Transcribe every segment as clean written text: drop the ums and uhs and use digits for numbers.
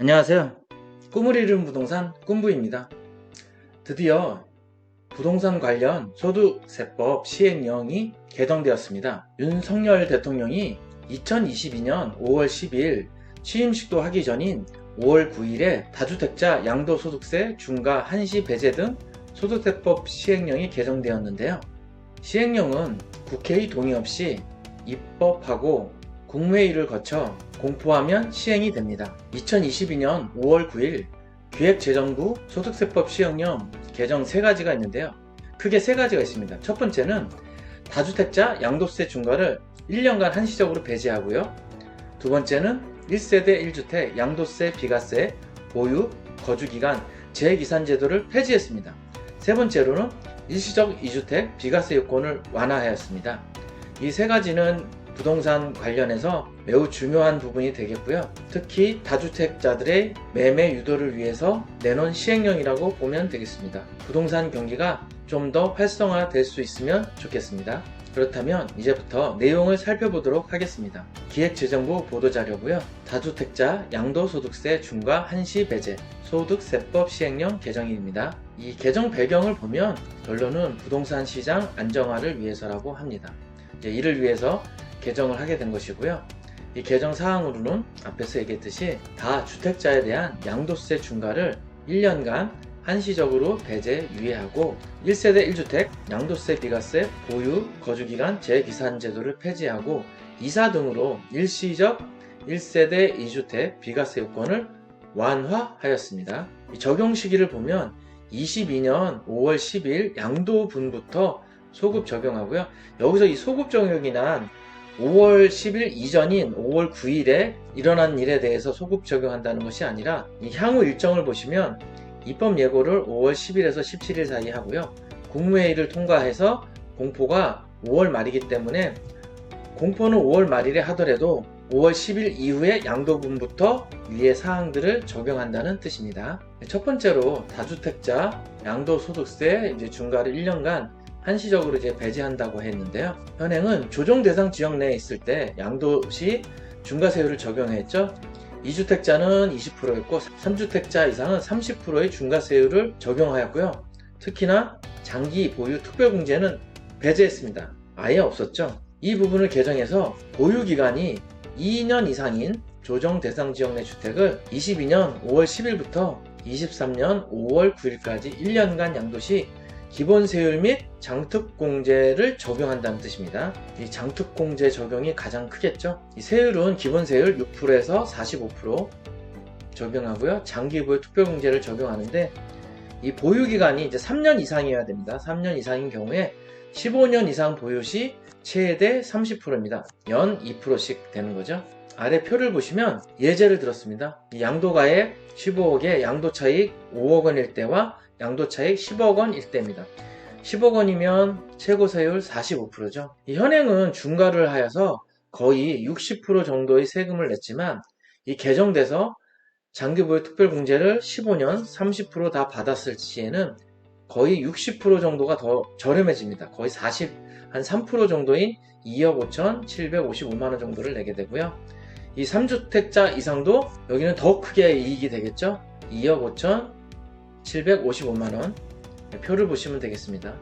안녕하세요. 꿈을 이루는 부동산 꿈부입니다. 드디어 부동산 관련 소득세법 시행령이 개정되었습니다. 윤석열 대통령이 2022년 5월 10일 취임식도 하기 전인 5월 9일에 다주택자 양도소득세 중과 한시 배제 등 소득세법 시행령이 개정되었는데요. 시행령은 국회의 동의 없이 입법하고 국무회의를 거쳐 공포하면 시행이 됩니다. 2022년 5월 9일 기획재정부 소득세법 시행령 개정 3가지가 있는데요. 크게 3가지가 있습니다. 첫 번째는 다주택자 양도세 중과를 1년간 한시적으로 배제하고요. 두 번째는 1세대 1주택 양도세 비과세 보유 거주기간 재기산제도를 폐지했습니다. 세 번째로는 일시적 2주택 비과세 요건을 완화하였습니다. 이 3가지는 부동산 관련해서 매우 중요한 부분이 되겠고요. 특히 다주택자들의 매매 유도를 위해서 내놓은 시행령이라고 보면 되겠습니다. 부동산 경기가 좀 더 활성화될 수 있으면 좋겠습니다. 그렇다면 이제부터 내용을 살펴보도록 하겠습니다. 기획재정부 보도자료고요. 다주택자 양도소득세 중과 한시 배제 소득세법 시행령 개정입니다. 이 개정 배경을 보면 결론은 부동산 시장 안정화를 위해서라고 합니다. 이를 위해서 개정을 하게 된 것이고요. 이 개정 사항으로는 앞에서 얘기했듯이 다주택자에 대한 양도세 중과를 1년간 한시적으로 배제 유예하고 1세대 1주택 양도세 비과세 보유 거주기간 재기산제도를 폐지하고 이사 등으로 일시적 1세대 2주택 비과세 요건을 완화하였습니다. 적용 시기를 보면 22년 5월 10일 양도분부터 소급 적용하고요. 여기서 이 소급 적용이 난 5월 10일 이전인 5월 9일에 일어난 일에 대해서 소급 적용한다는 것이 아니라 이 향후 일정을 보시면 입법 예고를 5월 10일에서 17일 사이에 하고요. 국무회의를 통과해서 공포가 5월 말이기 때문에 공포는 5월 말일에 하더라도 5월 10일 이후에 양도분부터 위의 사항들을 적용한다는 뜻입니다. 첫 번째로 다주택자 양도소득세 중과를 1년간 한시적으로 배제한다고 했는데요. 현행은 조정 대상 지역 내에 있을 때 양도시 중과세율을 적용했죠. 2주택자는 20%였고 3주택자 이상은 30%의 중과세율을 적용하였고요. 특히나 장기 보유 특별공제는 배제했습니다. 아예 없었죠. 이 부분을 개정해서 보유기간이 2년 이상인 조정 대상 지역 내 주택을 22년 5월 10일부터 23년 5월 9일까지 1년간 양도시 기본세율 및 장특공제를 적용한다는 뜻입니다. 이 장특공제 적용이 가장 크겠죠. 이 세율은 기본세율 6%에서 45% 적용하고요. 장기보유 특별공제를 적용하는데 이 보유기간이 이제 3년 이상이어야 됩니다. 3년 이상인 경우에 15년 이상 보유 시 최대 30%입니다. 연 2%씩 되는 거죠. 아래 표를 보시면 예제를 들었습니다. 이 양도가액 15억에 양도차익 5억 원일 때와 양도차익 10억 원일 때입니다. 10억 원이면 최고세율 45%죠. 이 현행은 중과를 하여서 거의 60% 정도의 세금을 냈지만 이 개정돼서 장기보유 특별공제를 15년 30% 다 받았을 시에는 거의 60% 정도가 더 저렴해집니다. 거의 한 3% 정도인 2억 5,755만 원 정도를 내게 되고요. 이 3주택자 이상도 여기는 더 크게 이익이 되겠죠. 2억 5,755만원 표를 보시면 되겠습니다.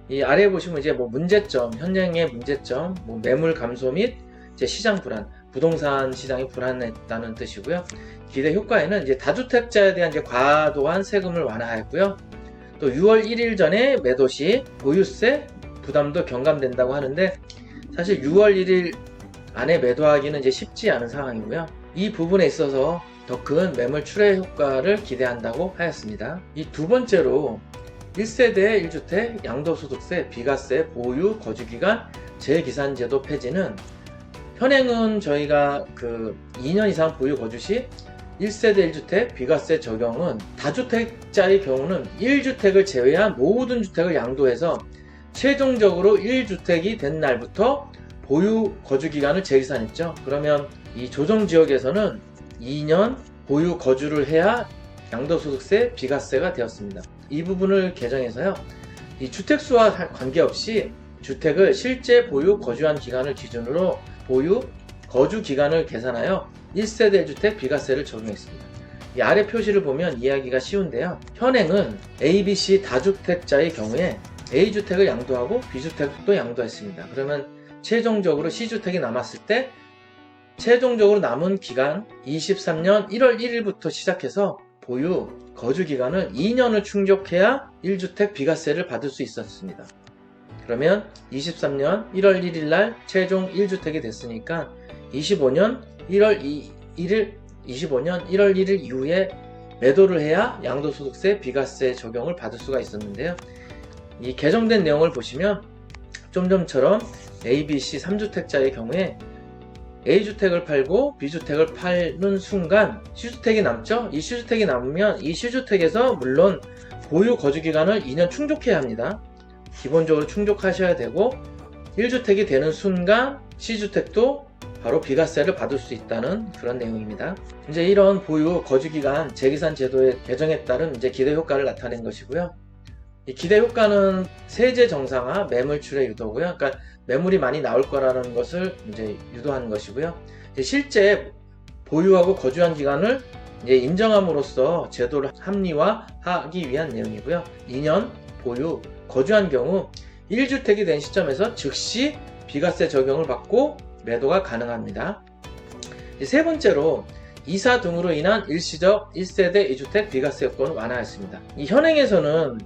이 아래에 보시면 이제 문제점, 현행의 문제점, 매물 감소 및 시장 불안, 부동산 시장이 불안했다는 뜻이고요. 기대 효과에는 이제 다주택자에 대한 과도한 세금을 완화했고요. 또 6월 1일 전에 매도 시 보유세 부담도 경감된다고 하는데 사실 6월 1일 안에 매도하기는 쉽지 않은 상황이고요. 이 부분에 있어서 더 큰 매물 출회 효과를 기대한다고 하였습니다. 이 두 번째로 1세대 1주택 양도소득세 비과세 보유 거주기간 재기산제도 폐지는 현행은 저희가 2년 이상 보유 거주 시 1세대 1주택 비과세 적용은 다주택자의 경우는 1주택을 제외한 모든 주택을 양도해서 최종적으로 1주택이 된 날부터 보유 거주기간을 재기산했죠. 그러면 이 조정지역에서는 2년 보유 거주를 해야 양도소득세 비과세가 되었습니다. 이 부분을 개정해서요. 이 주택수와 관계없이 주택을 실제 보유 거주한 기간을 기준으로 보유 거주 기간을 계산하여 1세대 1주택 비과세를 적용했습니다. 이 아래 표시를 보면 이해하기가 쉬운데요. 현행은 A, B, C 다주택자의 경우에 A주택을 양도하고 B주택도 양도했습니다. 그러면 최종적으로 C주택이 남았을 때 최종적으로 남은 기간 23년 1월 1일부터 시작해서 보유 거주기간을 2년을 충족해야 1주택 비과세를 받을 수 있었습니다. 그러면 23년 1월 1일 날 최종 1주택이 됐으니까 25년 1월 1일 이후에 매도를 해야 양도소득세 비과세 적용을 받을 수가 있었는데요. 이 개정된 내용을 보시면 좀 전처럼 A, B, C 3주택자의 경우에 A주택을 팔고 B주택을 파는 순간 C주택이 남죠? 이 C주택이 남으면 이 C주택에서 물론 보유 거주기간을 2년 충족해야 합니다. 기본적으로 충족하셔야 되고 1주택이 되는 순간 C주택도 바로 비과세를 받을 수 있다는 그런 내용입니다. 이제 이런 보유 거주기간 재계산 제도의 개정에 따른 이제 기대효과를 나타낸 것이고요. 이 기대효과는 세제 정상화, 매물출의 유도고요. 그러니까 매물이 많이 나올 거라는 것을 이제 유도하는 것이고요. 실제 보유하고 거주한 기간을 이제 인정함으로써 제도를 합리화하기 위한 내용이고요. 2년 보유, 거주한 경우 1주택이 된 시점에서 즉시 비과세 적용을 받고 매도가 가능합니다. 세 번째로 이사 등으로 인한 일시적 1세대 2주택 비과세 요건을 완화했습니다. 이 현행에서는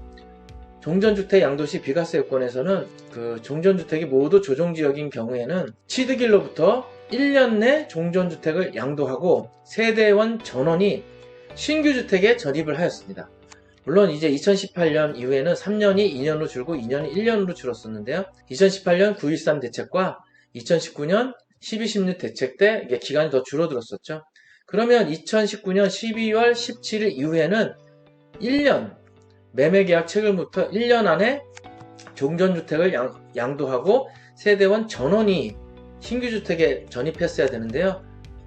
종전주택 양도시 비과세 요건에서는 그 종전주택이 모두 조정지역인 경우에는 취득일로부터 1년 내 종전주택을 양도하고 세대원 전원이 신규주택에 전입을 하였습니다. 물론 이제 2018년 이후에는 3년이 2년으로 줄고 2년이 1년으로 줄었었는데요. 2018년 9.13 대책과 2019년 12.16 대책 때 이게 기간이 더 줄어들었었죠. 그러면 2019년 12월 17일 이후에는 1년 매매계약 체결부터 1년 안에 종전주택을 양도하고 세대원 전원이 신규주택에 전입했어야 되는데요.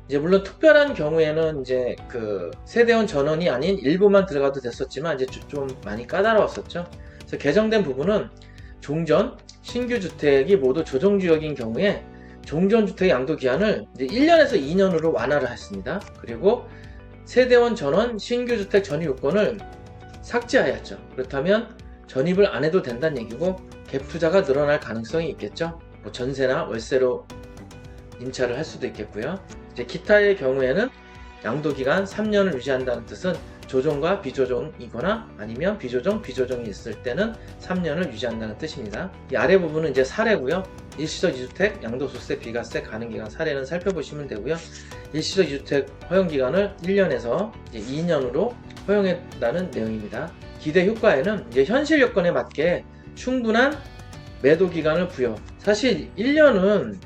이제 물론 특별한 경우에는 이제 그 세대원 전원이 아닌 일부만 들어가도 됐었지만 이제 좀 많이 까다로웠었죠. 그래서 개정된 부분은 종전, 신규주택이 모두 조정지역인 경우에 종전주택 양도 기한을 이제 1년에서 2년으로 완화를 했습니다. 그리고 세대원 전원 신규주택 전입 요건을 삭제하였죠. 그렇다면 전입을 안 해도 된다는 얘기고 갭 투자가 늘어날 가능성이 있겠죠. 뭐 전세나 월세로 임차를 할 수도 있겠고요. 이제 기타의 경우에는 양도기간 3년을 유지한다는 뜻은 조정과 비조정이거나 아니면 비조정이 있을 때는 3년을 유지한다는 뜻입니다. 이 아래 부분은 이제 사례고요. 일시적 2주택 양도소득세 비과세 가능기간 사례는 살펴보시면 되고요. 일시적 2주택 허용기간을 1년에서 이제 2년으로 허용했다는 내용입니다. 기대 효과에는 이제 현실 여건에 맞게 충분한 매도 기간을 부여. 사실 1년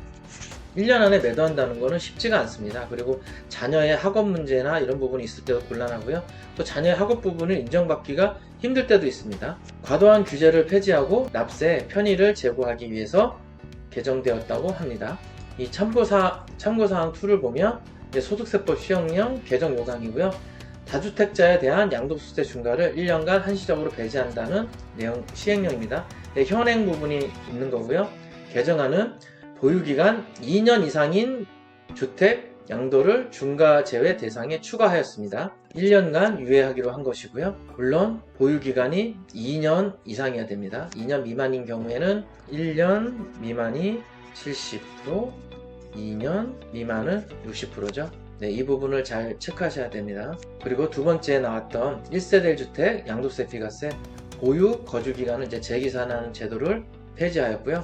안에 매도한다는 것은 쉽지가 않습니다. 그리고 자녀의 학업 문제나 이런 부분이 있을 때도 곤란하고요. 또 자녀의 학업 부분을 인정받기가 힘들 때도 있습니다. 과도한 규제를 폐지하고 납세, 편의를 제고하기 위해서 개정되었다고 합니다. 이 참고사항 2를 보면 소득세법 시행령 개정 요강이고요. 다주택자에 대한 양도소득세 중과를 1년간 한시적으로 배제한다는 내용 시행령입니다. 현행 부분이 있는 거고요. 개정안은 보유기간 2년 이상인 주택 양도를 중과 제외 대상에 추가하였습니다. 1년간 유예하기로 한 것이고요. 물론 보유기간이 2년 이상이어야 됩니다. 2년 미만인 경우에는 1년 미만이 70%, 2년 미만은 60%죠. 네, 이 부분을 잘 체크하셔야 됩니다. 그리고 두 번째 나왔던 1세대 1주택 양도세 비과세 보유 거주기간을 이제 재계산하는 제도를 폐지하였고요.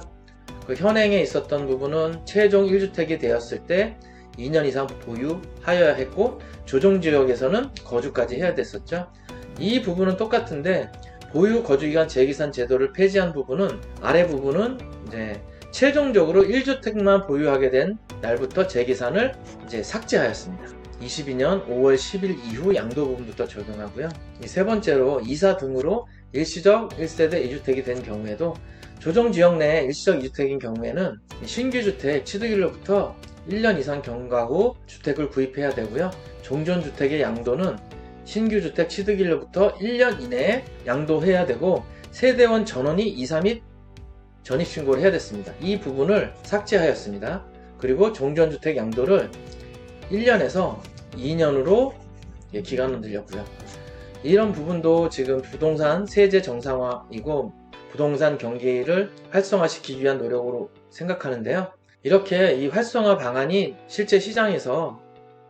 그 현행에 있었던 부분은 최종 1주택이 되었을 때 2년 이상 보유하여야 했고 조정지역에서는 거주까지 해야 됐었죠. 이 부분은 똑같은데 보유 거주기간 재계산 제도를 폐지한 부분은 아래 부분은 이제 최종적으로 1주택만 보유하게 된 날부터 재계산을 이제 삭제하였습니다. 22년 5월 10일 이후 양도 부분부터 적용하고요. 세 번째로 이사 등으로 일시적 1세대 2주택이 된 경우에도 조정지역 내 일시적 2주택인 경우에는 신규주택 취득일로부터 1년 이상 경과 후 주택을 구입해야 되고요. 종전주택의 양도는 신규주택 취득일로부터 1년 이내에 양도해야 되고 세대원 전원이 이사 및 전입신고를 해야 됐습니다. 이 부분을 삭제하였습니다. 그리고 종전주택 양도를 1년에서 2년으로 기간은 늘렸고요. 이런 부분도 지금 부동산 세제 정상화이고 부동산 경기를 활성화시키기 위한 노력으로 생각하는데요. 이렇게 이 활성화 방안이 실제 시장에서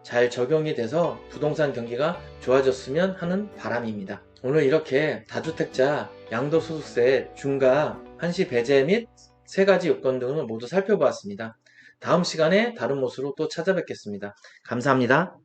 잘 적용이 돼서 부동산 경기가 좋아졌으면 하는 바람입니다. 오늘 이렇게 다주택자 양도소득세 중과 한시 배제 및 3가지 요건 등을 모두 살펴보았습니다. 다음 시간에 다른 모습으로 또 찾아뵙겠습니다. 감사합니다.